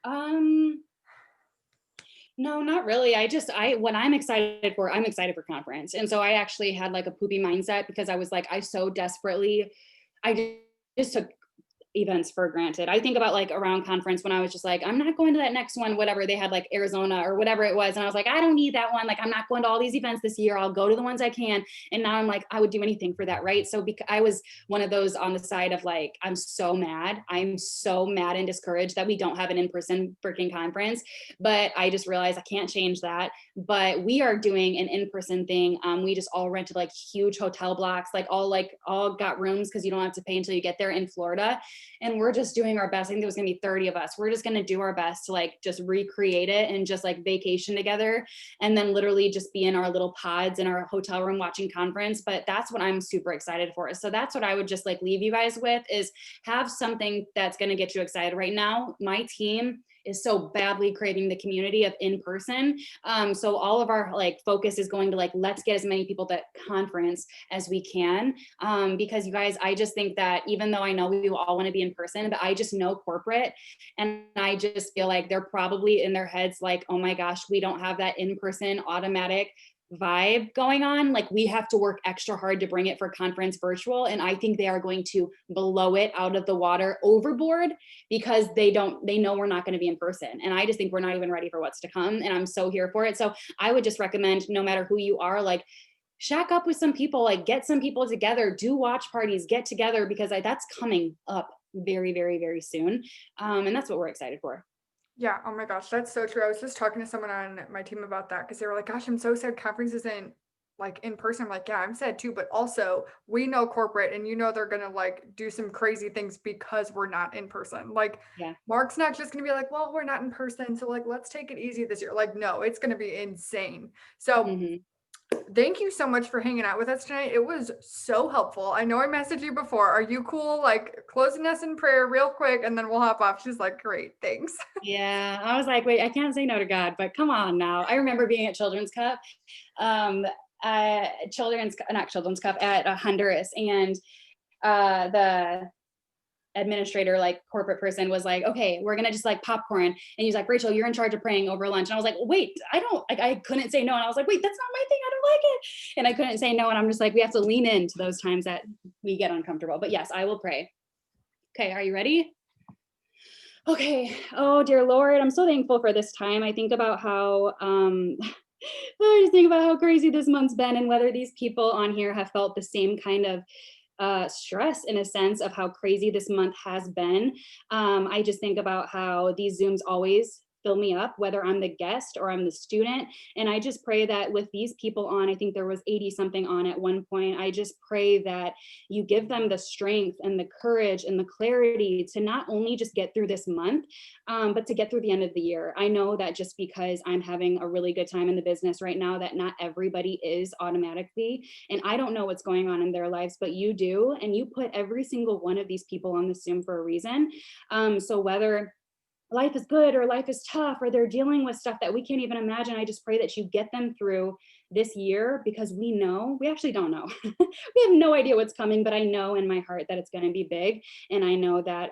Um, no, not really. What I'm excited for conference. And so I actually had like a poopy mindset because I was like, I so desperately, I just took events for granted. I think about like around conference when I was just like, I'm not going to that next one, whatever they had, like Arizona or whatever it was. And I was like, I don't need that one. Like, I'm not going to all these events this year. I'll go to the ones I can. And now I'm like, I would do anything for that. Right. So because I was one of those on the side of like, I'm so mad. I'm so mad and discouraged that we don't have an in-person freaking conference. But I just realized I can't change that. But we are doing an in-person thing. We just all rented like huge hotel blocks, like all got rooms because you don't have to pay until you get there in Florida, and we're just doing our best. I think there was gonna be 30 of us. We're just gonna do our best to like just recreate it and just like vacation together, and then literally just be in our little pods in our hotel room watching conference. But that's what I'm super excited for. So that's what I would just like leave you guys with, is have something that's gonna get you excited. Right now, my team is so badly craving the community of in person. So all of our like focus is going to like, let's get as many people to conference as we can. Because you guys, I just think that even though I know we all want to be in person, but I just know corporate, and I just feel like they're probably in their heads like, oh my gosh, we don't have that in person automatic vibe going on. Like, we have to work extra hard to bring it for conference virtual. And I think they are going to blow it out of the water overboard because they know we're not going to be in person. And I just think we're not even ready for what's to come. And I'm so here for it. So I would just recommend, no matter who you are, like, shack up with some people, like get some people together, do watch parties, get together, because that's coming up very, very, very soon. And that's what we're excited for. Yeah. Oh my gosh, that's so true. I was just talking to someone on my team about that because they were like, gosh, I'm so sad conference isn't like in person. I'm like, yeah, I'm sad too. But also, we know corporate and they're going to like do some crazy things because we're not in person. Like, Yeah. Mark's not just going to be like, well, we're not in person. So, like, let's take it easy this year. Like, no, it's going to be insane. So, Hmm. thank you so much for hanging out with us tonight. It was so helpful. I know I messaged you before. Are you cool? Like, closing us in prayer real quick and then we'll hop off. She's like, great, thanks. Yeah. I was like, wait, I can't say no to God, but come on now. I remember being at Children's Cup, um, not Children's Cup, at Honduras. And the administrator, like corporate person, was like, okay, we're gonna just like popcorn. And he's like, Rachel, you're in charge of praying over lunch. And I was like, wait, I don't like, I couldn't say no. And I was like, wait, that's not my thing. I don't like it. And I couldn't say no. And I'm just like, we have to lean into those times that we get uncomfortable. But yes, I will pray. Okay, are you ready? Okay. Oh dear Lord, I'm so thankful for this time. I think about how I just think about how crazy this month's been, and whether these people on here have felt the same kind of stress, in a sense, of how crazy this month has been. I just think about how these Zooms always fill me up, whether I'm the guest or I'm the student. And I just pray that with these people on, I think there was 80 something on at one point, I just pray that you give them the strength and the courage and the clarity to not only just get through this month, but to get through the end of the year. I know that just because I'm having a really good time in the business right now, that not everybody is automatically. And I don't know what's going on in their lives, but you do. And you put every single one of these people on the Zoom for a reason. So whether life is good or life is tough, or they're dealing with stuff that we can't even imagine, I just pray that you get them through this year, because we actually don't know. We have no idea what's coming, but I know in my heart that it's going to be big. And I know that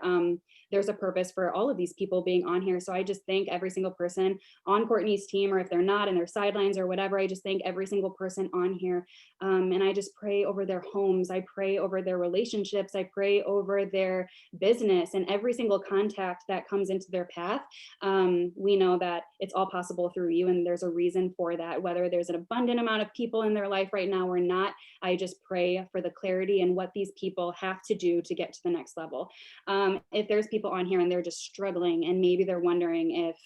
there's a purpose for all of these people being on here. So I just thank every single person on Courtney's team, or if they're not in their sidelines or whatever, I just thank every single person on here. And I just pray over their homes. I pray over their relationships. I pray over their business and every single contact that comes into their path. We know that it's all possible through you, and there's a reason for that, whether there's an abundant amount of people in their life right now or not. I just pray for the clarity and what these people have to do to get to the next level. If there's people on here and they're just struggling, and maybe they're wondering if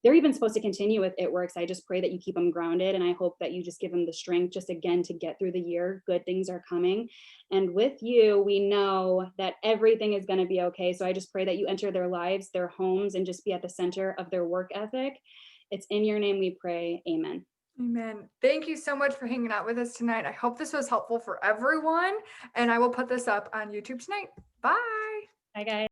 they're even supposed to continue with It Works, I just pray that you keep them grounded. And I hope that you just give them the strength just again to get through the year. Good things are coming. And with you, we know that everything is going to be okay. So I just pray that you enter their lives, their homes, and just be at the center of their work ethic. It's in your name we pray. Amen. Amen. Thank you so much for hanging out with us tonight. I hope this was helpful for everyone. And I will put this up on YouTube tonight. Bye. Bye, guys.